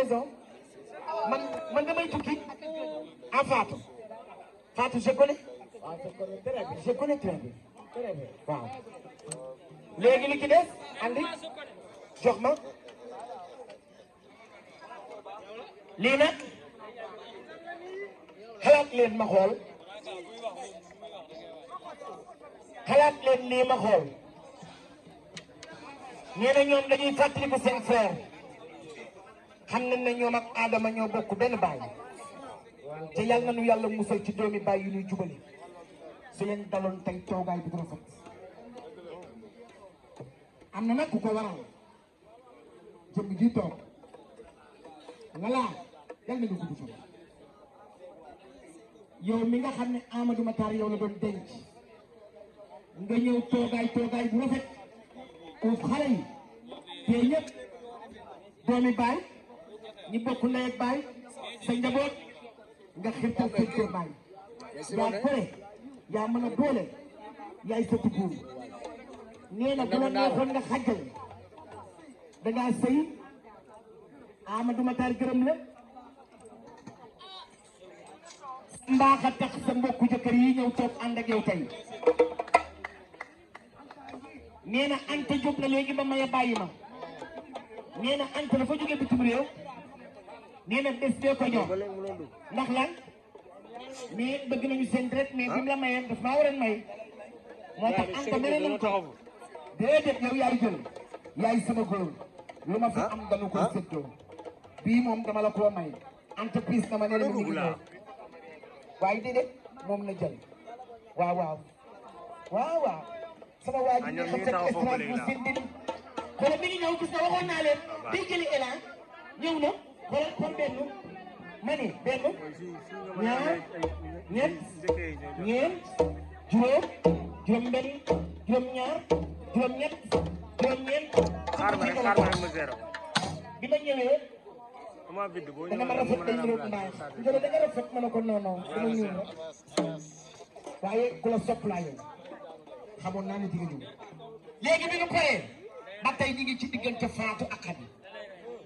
raison man damay tukki ah Fatou je connais. waaw je connais très bien waaw. léegi li ci des andi jox ma lii nag xalaat leen ma xool xalaat leen lii ma xool nee na ñoom dañuy fàttaliku seen frère xam nañ ne ñoom ak Adama ñoo bokk benn baay te yàlla na nu yàlla musal ci doomi baay yu ñuy jubali su leen daloon tey toogaay bi dina fat am na nag ku ko waral jëmm ji toog walla yàlla na nga gudd fa yow mi nga xam ne Amadou Matar yow la doon denc nga ñëw toogaay bu rafet uuf xale yi te ñëpp doomi baay ñi bokk ndey ak baay sa njaboot nga xirtal kër baay yaa gore yaa mën a doole yaay sa tukuur nee na bu la neexoon nga xajjal dangaa sëy Amadou Matar gërëm la mbaax a tax sa mbokku jëkkër yi ñëw toog ànd ak yow tey nee na Anta Diop la léegi ba maye bàyyi ma nee na Anta dafa jógee bitim réew nee na bés bee ko ñor ndax lan mais bëgg nañu seen deret mais bi mu la mayee daf maa war a may moo tax Anta mere nañ ko déedéet yow yaay jël yaay sama góor lu ma fi am dañu koy séddoo bii moom dama la koo may entreprise na ma ne la mu ngi ñëw waaye déedéet moom la jël waaw sama waa ji nga xam ne Strasbourg bu sindin xoolal mi ngi ñëw gis na waxoon naa leen day jëli élan ñëw na xool benn ma ne benn ñaar ñett ñeent juróom benn juróom ñaar juróom ñett juróom ñeent bi ma ñëwee da nga ma rafet dañ ma doon mbaax njëriñ da nga rafet ma ne ko non non dama ñëw rek waaye ku la sopp laa yow xamoon naa ne di nga ñëw léegi bi ñu paree ba tey ñu ngi ci diggante Fatou ak Khady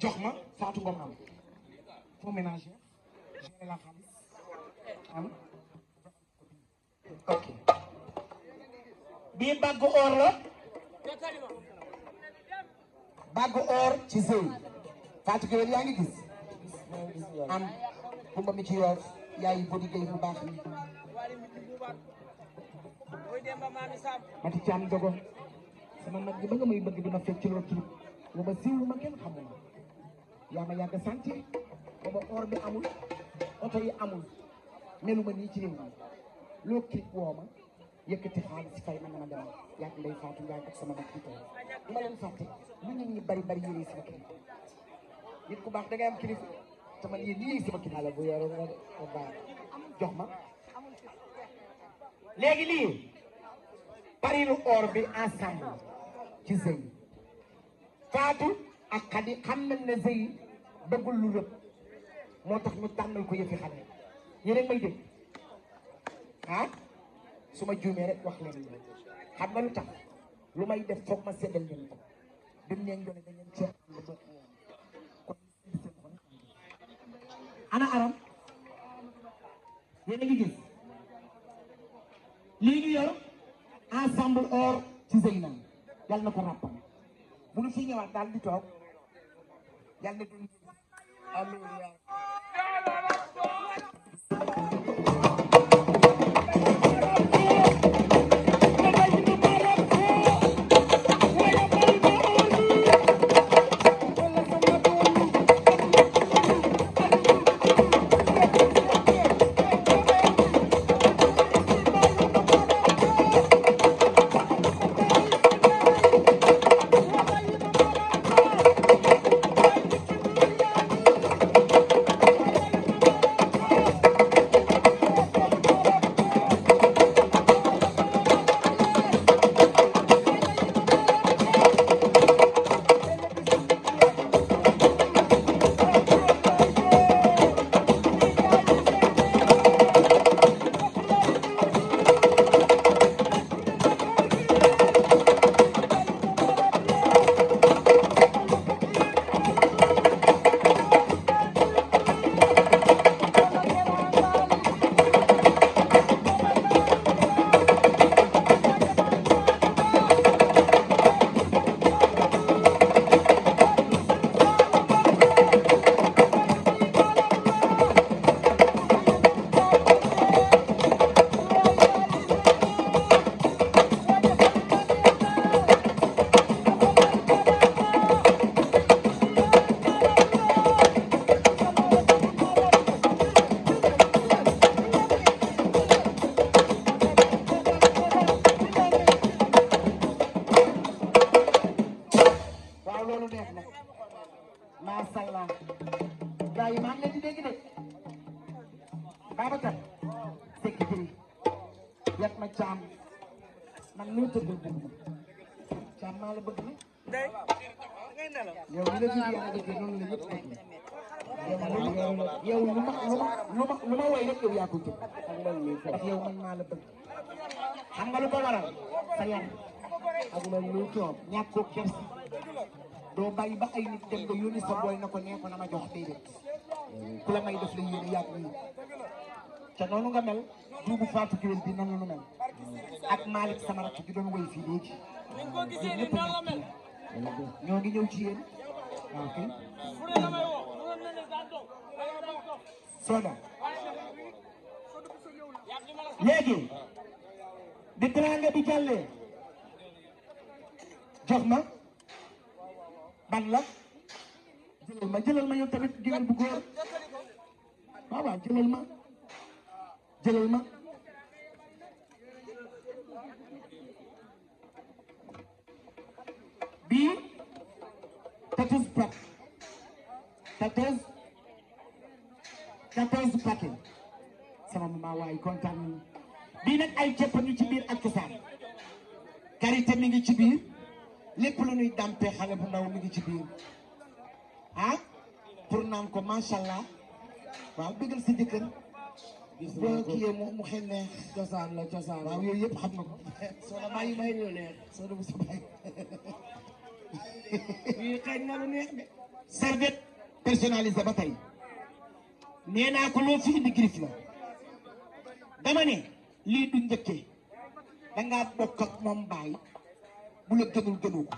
jox ma Fatou Ngom am foo ménager gérer la xaalis am ok bii baggu or la baggu or ci sëy Fatou Gueye yaa ngi gis am kumba mi ci Yoff yaay bodi gay bu baax ni mati caam jogo sama mag gi ba nga may bëgg dina fekk ci loolu booba siiw ma kenn xamul yaa ma yàgg santi booba or bi amul oto yi amul melu ma nii ci réew mi loo clip woo ma yëkkati xaalis fay ma demal yàgg Ndeye Fatou Ndiaye ak sama mag bi tey du ma leen fàtte lu nit ñi bari yéene sama kilifa nit ku baax da ngay am kilifa te man yéen ñii sama kilifa bu yore nga baax jox ma léegi lii parilu or bi ensemble ci sëy Fatou ak Khady xam nañ ne sëy bëggul lu rëbb moo tax ñu tànnal ko yëfi xale yéen may dégg ah su ma juumee rek wax leen xam nga lu tax lu may def foog ma seddal leen ko dem leen jone da ngeen ceeb kon ana aram yéen a ngi gis lii ñu yor ensemble or ci Zeyna yàlla na ko ràppam bu ñu fi ñëwaat daal di toog yàlla na dund alléluia gars yi maa ngi leen di dégg de Babacar sécurité yat ma caam man loo tëggal bëgg caam maa la bëgg na yow li la jur yaa dëgg noonu la ñëpp dëgg yow lu ma woy rek yow yaa ko jël ndax yow man maa la bëgg xam nga lu ko waral sa yar ak man lu toog ñàkk ko kersi doo bàyyi ba ay nit dem nga yónni sa booy na ko nee ko na ma jox déedéet ku la may def la yéene yàgg nii te noonu nga mel duubu Fatou Gueye bi noonu la mel ak Malick sama rakk bi doon woy fii léegi ñëpp ñoo ngi ñëw ci yéen waaw kay Soda léegi bi teraanga bi jàllee jox ma ban la jëlal ma yow tamit géwél bu góor waaw waaw jëlal ma bii 14 paquet sama mama waay kontaan nañu bii nag ay cepp ñu ci biir ak cosaan karité mi ngi ci biir lépp lu ñuy dàmpe xale bu ndaw mi ngi ci biir ah pour naan ko macha allah waaw bëggal sa jëkkër boo kiyee mu xel neex cosaan la cosaan waaw yooyu yëpp xam na ko soo da bàyyi may ñu neex soo da bu sa bàyyi yi xëy na lu neex de serviette personnalisée ba tey nee naa ko loo fi indi griffe la dama ne lii du njëkkee dangaa bokk ak moom baay bu la gënul gënu ko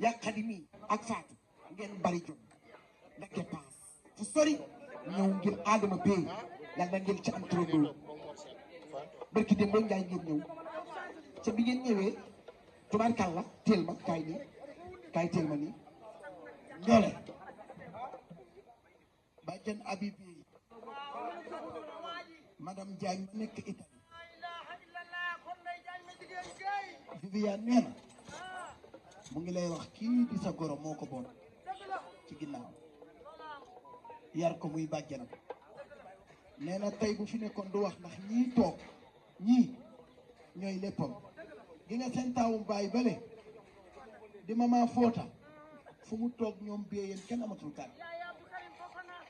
yaa Xadi ak Fatou ngeen bari jom da dépense fu sori ñëw ngir Adama Bey yàlla ngeen ci am turandoo barki dem ba Njaay ngeen ñëw ca bi ngeen ñëwee tubaarkàlla teel ma kaay teel ma nii ñoole bàjjan Habib Bey madame Diagne ma nekk Italie Viviane nee na mu ngi lay wax kii di sa goro moo ko boon ci ginnaaw yar ko muy bàjjanam nee na tey bu fi nekkoon du wax ndax ñii toog ñii ñooy léppam gi nga seen taawum bàyyi bale di mama foota fu mu toog ñoom béyeen kenn amatul kàddu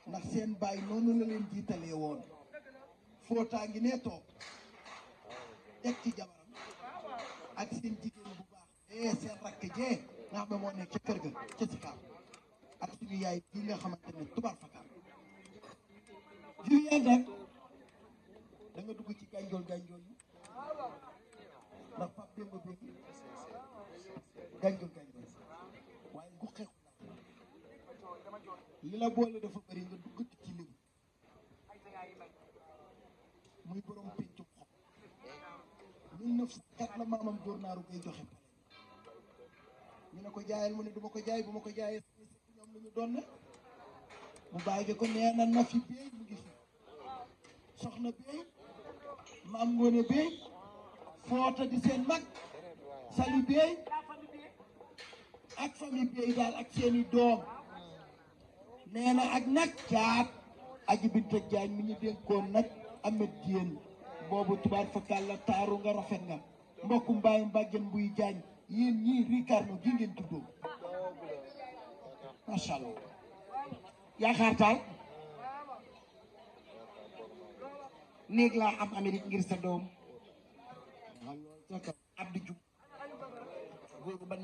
ndax seen bàyyi noonu la leen jiitalee woon footaa ngi nee toog teg ci jabaram ak seen jigéen bu baax seen rakk jee nga xam ne moo nekk ca kër ga ca si kaw ak suñu yaay bi nga xamante ne tubaar fakkaar Viviane rek da nga dugg ci gànjool yi ndax Pape Demba bi gànjool waaye gu xeexu li la boole dafa bëri nga dugg ci lim muy borom pencum xob 1904 la maamam dóor naaru ngay joxe pale ñu ne ko jaayal mu ne du ma ko jaay bu ma ko jaayee ñoom la ñu doon ne mu bàyyi ko nee na Nafi Bey mu ngi fi soxna Bey maam Ngoone Bey Foota di seen mag Sali Bey ak famille Bey daal ak seeni doom nee na ak nag caat aji Binta Jaañ mi ñu dénkoon nag Amet Diène boobu tubaar fakal la taaru nga rafet nga mbokku mbaayu mbàjjen buy jaañ yéen ñii Ricardo gi ngeen tuddoo macha allah yaakaar taal néeg laa am Amérique ngir sa doom Abdou Diouf góoru ba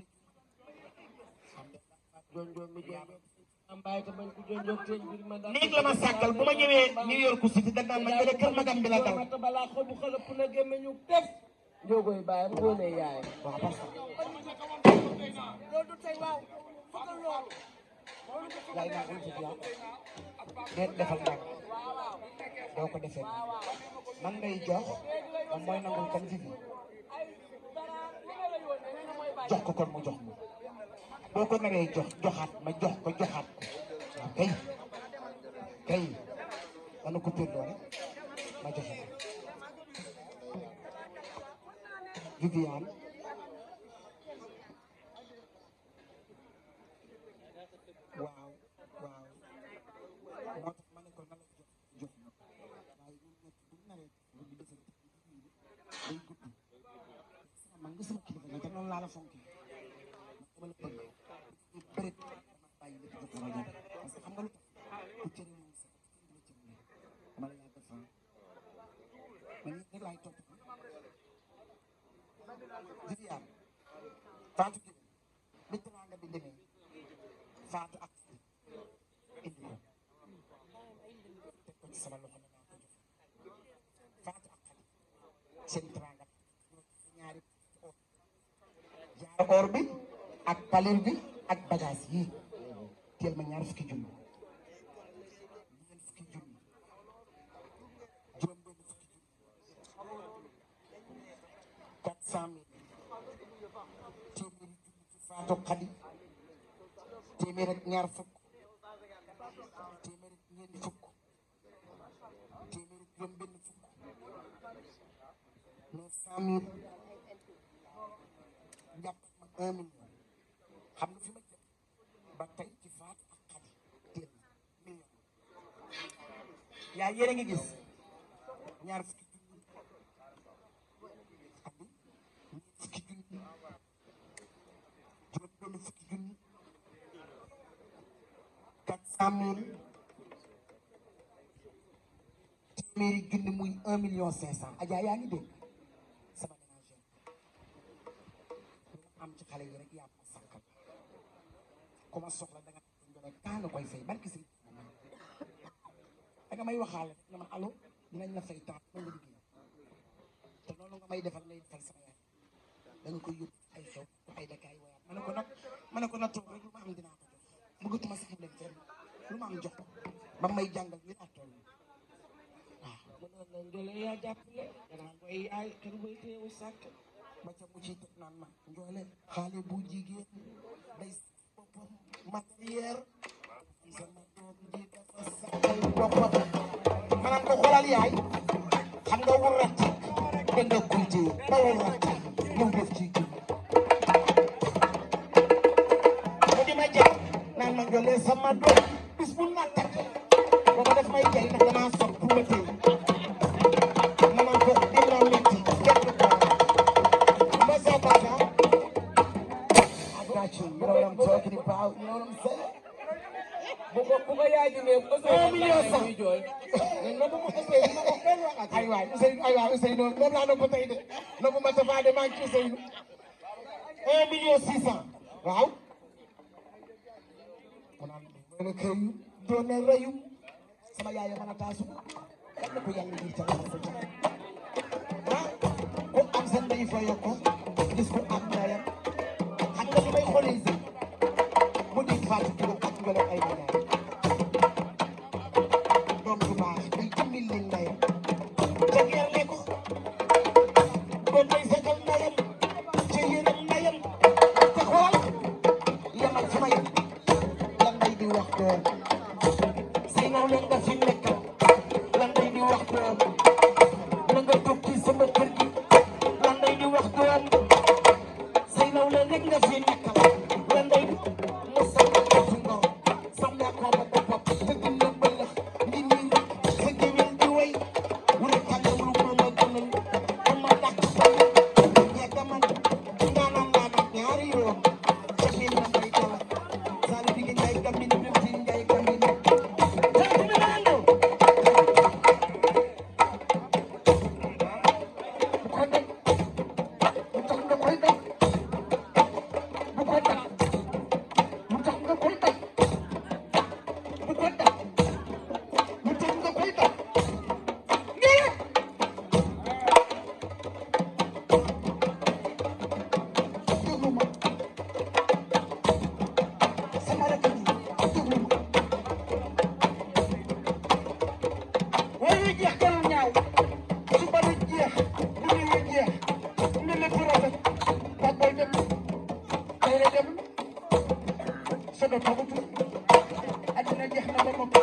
néeg la ma sàkkal bu ma ñëwee New York City da naan ma nga kër magam bi la dal balaa xobu xalëpp na gémmeñu def njóogoy bàyyam ngoone yaayam waaw parce que yaay naa ko ci yaa déet defal ndànk doo ko defee man ngay jox moom mooy nangul kan fi jox ko kon mu jox ma boo ko naree joxaat ma jox ko joxaat ko kay dana ko pérdoo rek ma joxe ko Viviane waaw moo tax ma ne ko na la jox waaye ñun nag bu ñu naree bu ñu defee day gudd man nga sama kilifa nga te noonu laa la fonkee man dama la bëgg bëri dama bàyyi lépp jox la rajo parce que xam nga lu tax bu cëri moom sax dama la yàgg fa man it rek laay topp Viviane Fatou Gueye bi teraanga bi demee Fatou ak indi ko teg ko ci sama loxo ne naa ko jox Fatou ak seen teraanga ñaari jaar or bi ak palir bi ak bagage yi teel ma ñaar fukki junni ñeent fukki junni juróom benn fukki junni 400 000 téeméeri junni ci Fatou Khady téeméer ak ñaar fukk téeméer ak ñeent fukk téeméer ak juróom benn fukk 900 000 jàpp ma 1 million xam nga fi ma jëm ba tey ci Fatou ak Khady téel million yaa yéen a ngi gis ñaar fukki junni Khady ñeent fukki junni juróom benn fukki junni 400 000 téeméeri junni muy 1 million 500 Adja yaa ngi dégg sama ménagère lu am ci xale yi rek yaa ko sàkkal ku ma soxla da nga taan koy fay barki si da nga may waxaale rek nga ma allo dinañ la fay temps nga liggéey te noonu nga may defal ngay fay sama yaay da nga koy yóbbu ay xew ay dakaay wayaat ma ne ko na toog rek lu ma am dinaa ko jox bëggatuma sax dem fenn lu ma am jox ko ba may jàngal li laa toll waaw mënoon na Ndiolé yaa jàppale danaa koy yaay kër bay teewu sàkk ba ca mu ciy teg naan ma Ndiolé xaale bu jigéen day boppam matériel sama doom ji dafa sàkkal boppam maanaam ko xoolal yaay xam nga wul rat da nga kulti ba wul rat mu def ci kii mu di ma jàpp naan ma Ndiolé sama doom bis bu naat booba daf may jay ndax damaa sopp pour ma téye ma naan ko dina metti kenn ko ma sa basa I got you know what I'm talking about you know what I'm saying bu ko yaay di ne bu ko 1 million sax ñuy jooy na bu ma essayé ma ko benn waxat ay waay Ousseynou moom laa nopp tey de nopp ma sa faa de maa ngi ci Ousseynou 1 million 600 waaw mu naan mën a kër yu doon reyu sama yaay mën a taasu yal na ko yàlla ngir ca la sa ca ah ku am sa ndey fa yokk ko gis ku am ndeyam xam nga li may xoolee si mu di Fatou Kilo ak Ngolo ay ndeyam doom bu baax day jëmmil leen ndeyam jageerle ko doon day sekkal ndeyam ca yéenam ndeyam te xool yamal fi ma yem lan lay di wax doom say naw leen nga fi nekkal lan lay di wax doom na nga toog ci sama kër gi lan lay di wax doom say naw leen rek nga fi nekkal lan lay di mu sàmm ko fi ngor sàmmee ko ba boppam dëgg na mbëlëx ngi nii rek sa géwél di way wala tàngam lu ko ma gënal ba ma dàq ba yegg man ndaanaan laa nag ñaari yoon ca biir na mbay dala saali bi ngi njaay gambi ni bi fi njaay gambi ni Adina jeex na ba noppi